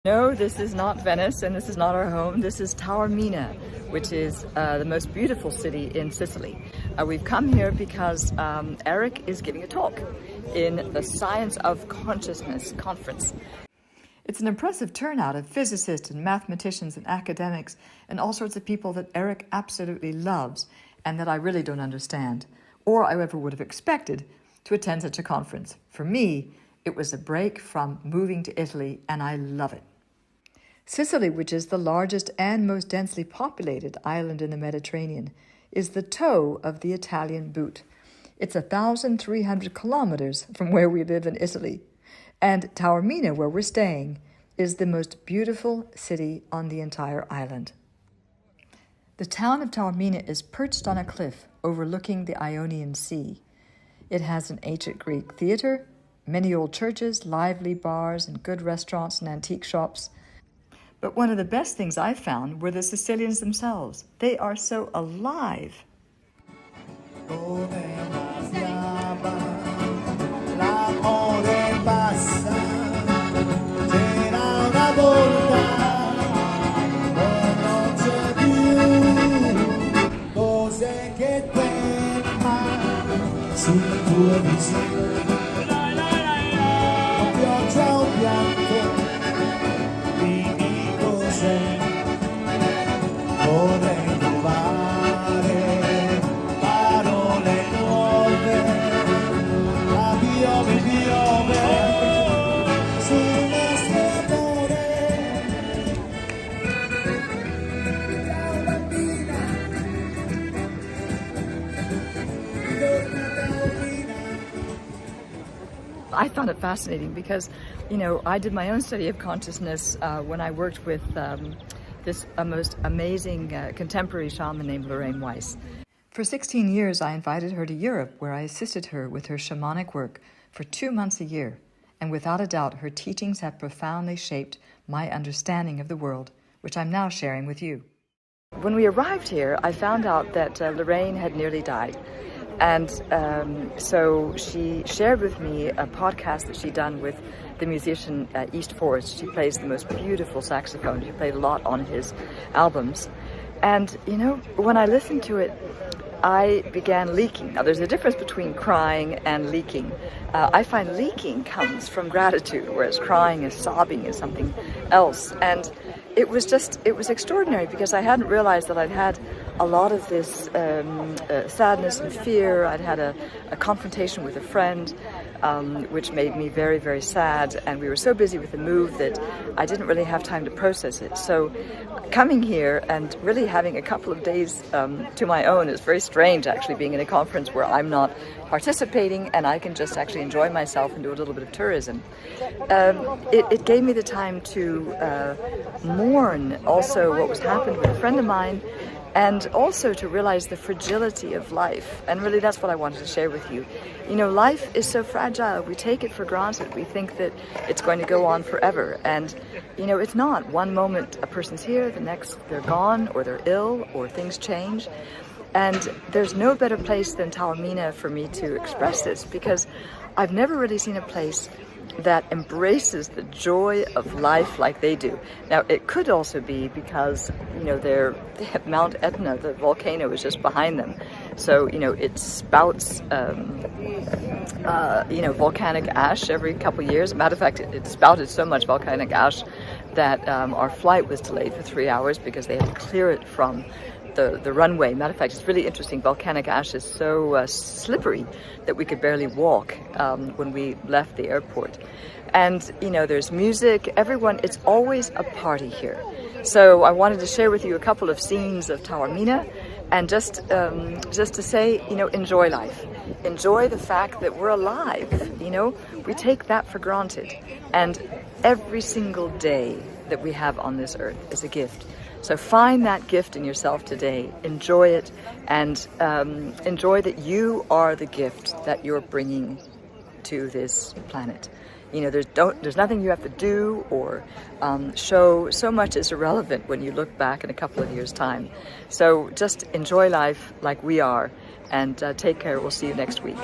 No, this is not Venice, and this is not our home. This is Taormina, which is the most beautiful city in Sicily. We've come here because Arik is giving a talk in the Science of Consciousness conference. It's an impressive turnout of physicists and mathematicians and academics and all sorts of people that Arik absolutely loves and that I really don't understand, or I ever would have expected to attend such a conference. For me, it was a break from moving to Italy, and I love it. Sicily, which is the largest and most densely populated island in the Mediterranean, is the toe of the Italian boot. It's 1,300 kilometers from where we live in Italy. And Taormina, where we're staying, is the most beautiful city on the entire island. The town of Taormina is perched on a cliff overlooking the Ionian Sea. It has an ancient Greek theater, many old churches, lively bars, and good restaurants and antique shops. But one of the best things I found were the Sicilians themselves. They are so alive. I found it fascinating because, I did my own study of consciousness when I worked with this most amazing contemporary shaman named Lorraine Weiss. For 16 years, I invited her to Europe, where I assisted her with her shamanic work for 2 months a year. And without a doubt, her teachings have profoundly shaped my understanding of the world, which I'm now sharing with you. When we arrived here, I found out that Lorraine had nearly died. And so she shared with me a podcast that she'd done with the musician East Forest. She plays the most beautiful saxophone. She played a lot on his albums. And, when I listened to it, I began leaking. Now, there's a difference between crying and leaking. I find leaking comes from gratitude, whereas crying and sobbing is something else. And it was extraordinary because I hadn't realized that I'd had a lot of this sadness and fear. I'd had a confrontation with a friend, which made me very, very sad. And we were so busy with the move that I didn't really have time to process it. So coming here and really having a couple of days to my own is very strange, actually, being in a conference where I'm not participating and I can just actually enjoy myself and do a little bit of tourism. It gave me the time to mourn also what was happened with a friend of mine, and also to realize the fragility of life. And really that's what I wanted to share with you. Life is so fragile. We take it for granted. We think that it's going to go on forever. And, it's not. One moment a person's here, the next they're gone, or they're ill, or things change. And there's no better place than Taormina for me to express this, because I've never really seen a place that embraces the joy of life like they do. Now, it could also be because, they have Mount Etna, the volcano is just behind them. So, it spouts, volcanic ash every couple of years. Matter of fact, it spouted so much volcanic ash that our flight was delayed for 3 hours because they had to clear it from the runway. Matter of fact, it's really interesting. Volcanic ash is so slippery that we could barely walk when we left the airport. And, there's music, everyone, it's always a party here. So I wanted to share with you a couple of scenes of Taormina and just to say, enjoy life. Enjoy the fact that we're alive, We take that for granted. And every single day that we have on this earth is a gift. So find that gift in yourself today, enjoy it, and enjoy that you are the gift that you're bringing to this planet. There's nothing you have to do or show. So much is irrelevant when you look back in a couple of years' time. So just enjoy life like we are, and take care. We'll see you next week.